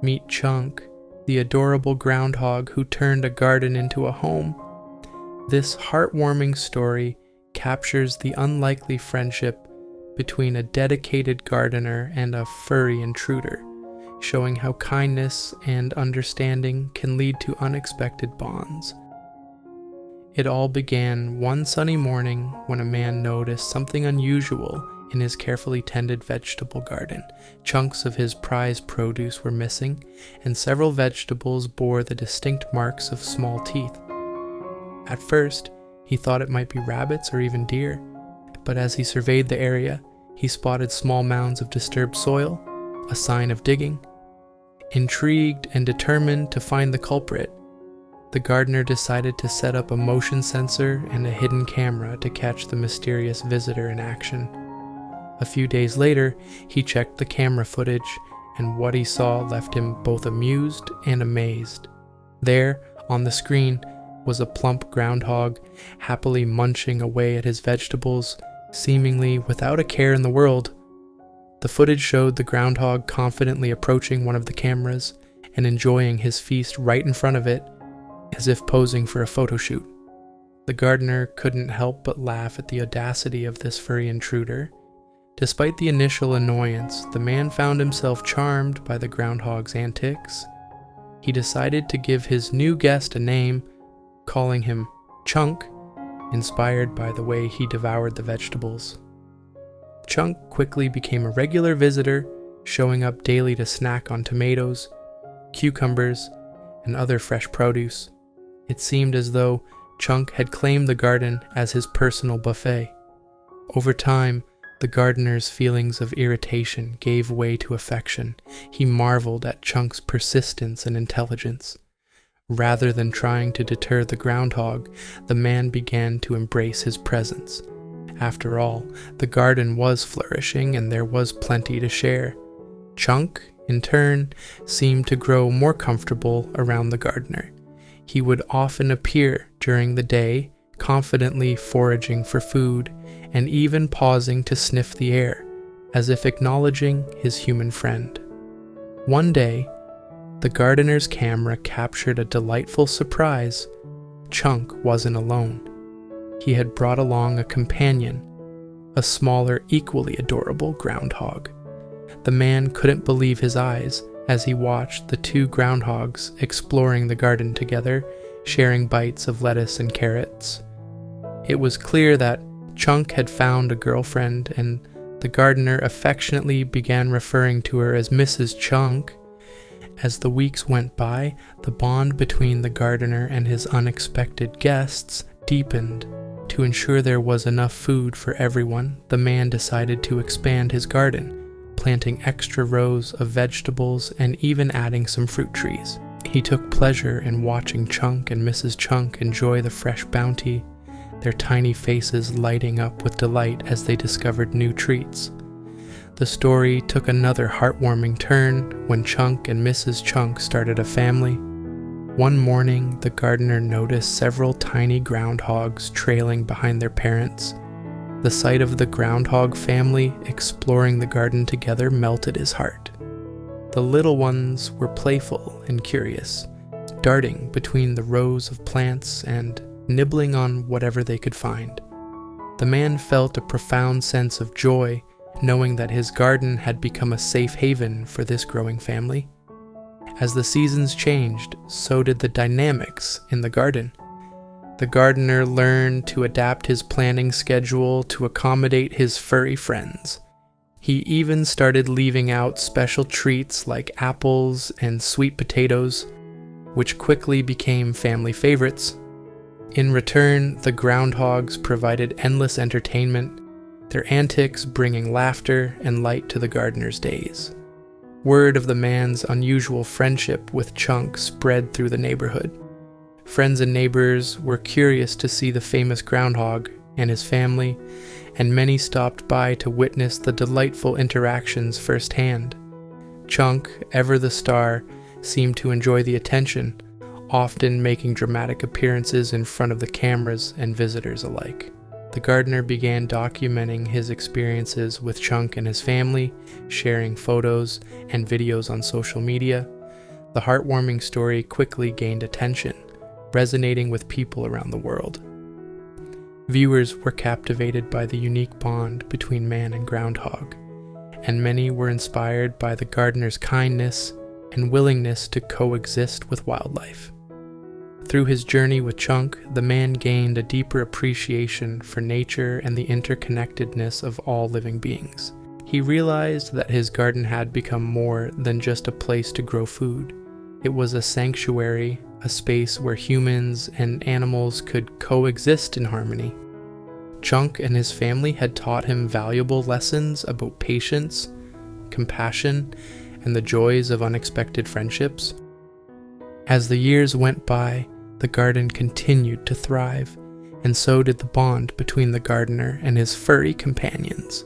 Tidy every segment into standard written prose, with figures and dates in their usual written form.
Meet Chunk, the adorable groundhog who turned a garden into a home. This heartwarming story captures the unlikely friendship between a dedicated gardener and a furry intruder, showing how kindness and understanding can lead to unexpected bonds. It all began one sunny morning when a man noticed something unusual in his carefully tended vegetable garden. Chunks of his prized produce were missing, and several vegetables bore the distinct marks of small teeth. At first, he thought it might be rabbits or even deer, but as he surveyed the area, he spotted small mounds of disturbed soil, a sign of digging. Intrigued and determined to find the culprit, the gardener decided to set up a motion sensor and a hidden camera to catch the mysterious visitor in action. A few days later, he checked the camera footage, and what he saw left him both amused and amazed. There, on the screen, was a plump groundhog, happily munching away at his vegetables, seemingly without a care in the world. The footage showed the groundhog confidently approaching one of the cameras and enjoying his feast right in front of it, as if posing for a photo shoot. The gardener couldn't help but laugh at the audacity of this furry intruder. Despite the initial annoyance, the man found himself charmed by the groundhog's antics. He decided to give his new guest a name, calling him Chunk, inspired by the way he devoured the vegetables. Chunk quickly became a regular visitor, showing up daily to snack on tomatoes, cucumbers, and other fresh produce. It seemed as though Chunk had claimed the garden as his personal buffet. Over time, the gardener's feelings of irritation gave way to affection. He marveled at Chunk's persistence and intelligence. Rather than trying to deter the groundhog, the man began to embrace his presence. After all, the garden was flourishing and there was plenty to share. Chunk, in turn, seemed to grow more comfortable around the gardener. He would often appear during the day, confidently foraging for food, and even pausing to sniff the air, as if acknowledging his human friend. One day, the gardener's camera captured a delightful surprise. Chunk wasn't alone. He had brought along a companion, a smaller, equally adorable groundhog. The man couldn't believe his eyes as he watched the two groundhogs exploring the garden together, sharing bites of lettuce and carrots. It was clear that Chunk had found a girlfriend, and the gardener affectionately began referring to her as Mrs. Chunk. As the weeks went by, the bond between the gardener and his unexpected guests deepened. To ensure there was enough food for everyone, the man decided to expand his garden, planting extra rows of vegetables and even adding some fruit trees. He took pleasure in watching Chunk and Mrs. Chunk enjoy the fresh bounty, their tiny faces lighting up with delight as they discovered new treats. The story took another heartwarming turn when Chunk and Mrs. Chunk started a family. One morning, the gardener noticed several tiny groundhogs trailing behind their parents. The sight of the groundhog family exploring the garden together melted his heart. The little ones were playful and curious, darting between the rows of plants and nibbling on whatever they could find. The man felt a profound sense of joy, knowing that his garden had become a safe haven for this growing family. As the seasons changed, so did the dynamics in the garden. The gardener learned to adapt his planting schedule to accommodate his furry friends. He even started leaving out special treats like apples and sweet potatoes, which quickly became family favorites. In return, the groundhogs provided endless entertainment, their antics bringing laughter and light to the gardener's days. Word of the man's unusual friendship with Chunk spread through the neighborhood. Friends and neighbors were curious to see the famous groundhog and his family, and many stopped by to witness the delightful interactions firsthand. Chunk, ever the star, seemed to enjoy the attention, often making dramatic appearances in front of the cameras and visitors alike. The gardener began documenting his experiences with Chunk and his family, sharing photos and videos on social media. The heartwarming story quickly gained attention, resonating with people around the world. Viewers were captivated by the unique bond between man and groundhog, and many were inspired by the gardener's kindness and willingness to coexist with wildlife. Through his journey with Chunk, the man gained a deeper appreciation for nature and the interconnectedness of all living beings. He realized that his garden had become more than just a place to grow food. It was a sanctuary, a space where humans and animals could coexist in harmony. Chunk and his family had taught him valuable lessons about patience, compassion, and the joys of unexpected friendships. As the years went by, the garden continued to thrive, and so did the bond between the gardener and his furry companions.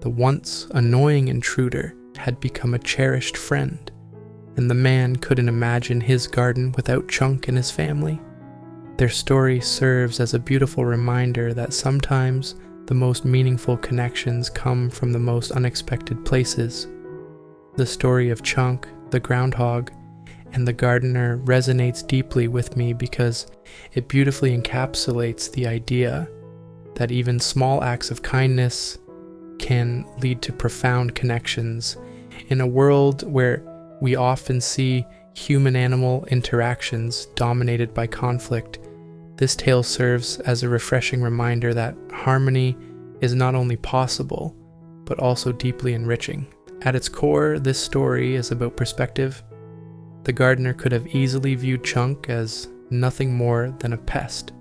The once annoying intruder had become a cherished friend, and the man couldn't imagine his garden without Chunk and his family. Their story serves as a beautiful reminder that sometimes the most meaningful connections come from the most unexpected places. The story of Chunk, the groundhog, and the gardener resonates deeply with me because it beautifully encapsulates the idea that even small acts of kindness can lead to profound connections. In a world where we often see human-animal interactions dominated by conflict, this tale serves as a refreshing reminder that harmony is not only possible, but also deeply enriching. At its core, this story is about perspective. The gardener could have easily viewed Chunk as nothing more than a pest,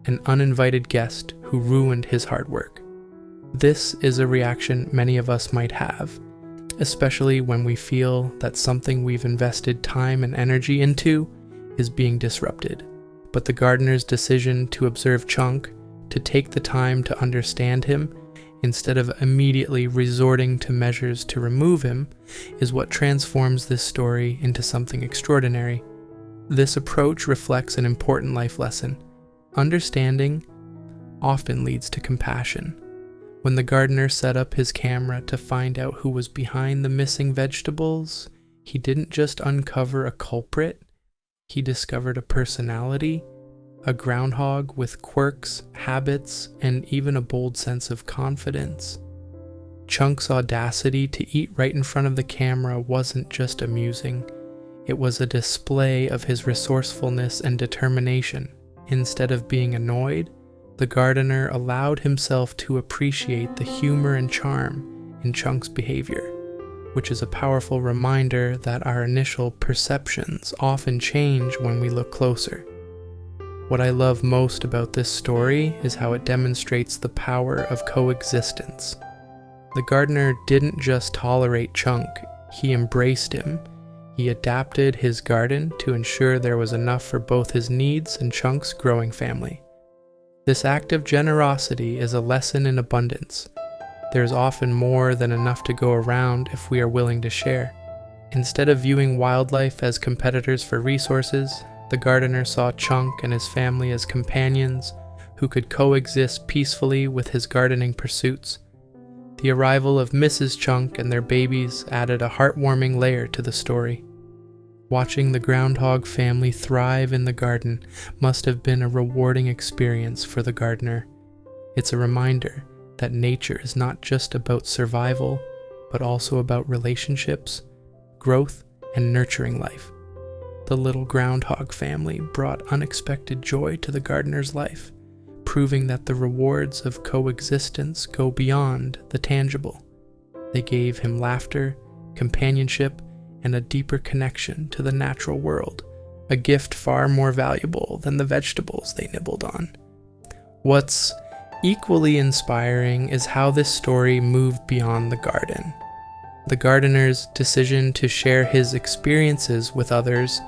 an uninvited guest who ruined his hard work. This is a reaction many of us might have, especially when we feel that something we've invested time and energy into is being disrupted. But the gardener's decision to observe Chunk, to take the time to understand him, instead of immediately resorting to measures to remove him, is what transforms this story into something extraordinary. This approach reflects an important life lesson. Understanding often leads to compassion. When the gardener set up his camera to find out who was behind the missing vegetables, he didn't just uncover a culprit, he discovered a personality, a groundhog with quirks, habits, and even a bold sense of confidence. Chunk's audacity to eat right in front of the camera wasn't just amusing, it was a display of his resourcefulness and determination. Instead of being annoyed, the gardener allowed himself to appreciate the humor and charm in Chunk's behavior, which is a powerful reminder that our initial perceptions often change when we look closer. What I love most about this story is how it demonstrates the power of coexistence. The gardener didn't just tolerate Chunk, he embraced him. He adapted his garden to ensure there was enough for both his needs and Chunk's growing family. This act of generosity is a lesson in abundance. There's often more than enough to go around if we are willing to share. Instead of viewing wildlife as competitors for resources, the gardener saw Chunk and his family as companions who could coexist peacefully with his gardening pursuits. The arrival of Mrs. Chunk and their babies added a heartwarming layer to the story. Watching the groundhog family thrive in the garden must have been a rewarding experience for the gardener. It's a reminder that nature is not just about survival, but also about relationships, growth, and nurturing life. The little groundhog family brought unexpected joy to the gardener's life, proving that the rewards of coexistence go beyond the tangible. They gave him laughter, companionship, and a deeper connection to the natural world, a gift far more valuable than the vegetables they nibbled on. What's equally inspiring is how this story moved beyond the garden. The gardener's decision to share his experiences with others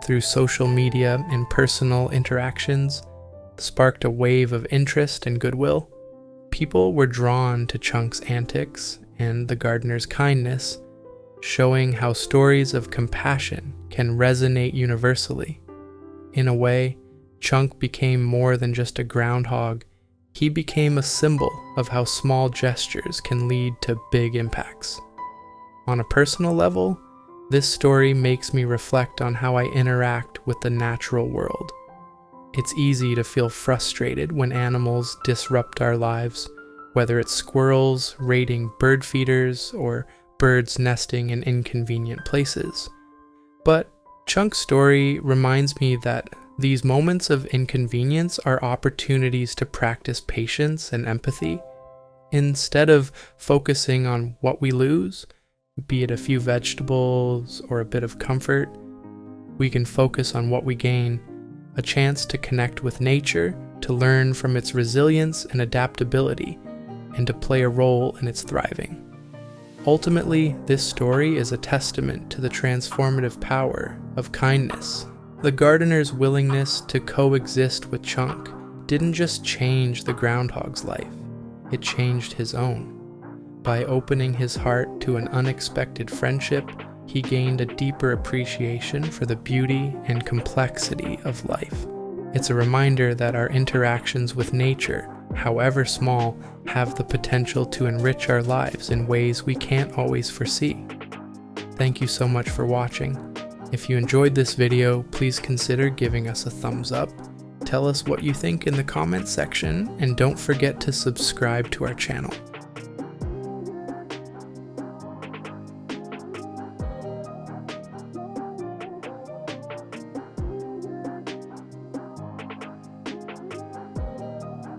through social media and personal interactions sparked a wave of interest and goodwill. People were drawn to Chunk's antics and the gardener's kindness, showing how stories of compassion can resonate universally. In a way, Chunk became more than just a groundhog. He became a symbol of how small gestures can lead to big impacts. On a personal level, This story makes me reflect on how I interact with the natural world. It's easy to feel frustrated when animals disrupt our lives, whether it's squirrels raiding bird feeders or birds nesting in inconvenient places. But Chunk's story reminds me that these moments of inconvenience are opportunities to practice patience and empathy. Instead of focusing on what we lose, be it a few vegetables or a bit of comfort, we can focus on what we gain, a chance to connect with nature, to learn from its resilience and adaptability, and to play a role in its thriving. Ultimately, this story is a testament to the transformative power of kindness. The gardener's willingness to coexist with Chunk didn't just change the groundhog's life, it changed his own. By opening his heart to an unexpected friendship, he gained a deeper appreciation for the beauty and complexity of life. It's a reminder that our interactions with nature, however small, have the potential to enrich our lives in ways we can't always foresee. Thank you so much for watching. If you enjoyed this video, please consider giving us a thumbs up. Tell us what you think in the comments section, and don't forget to subscribe to our channel.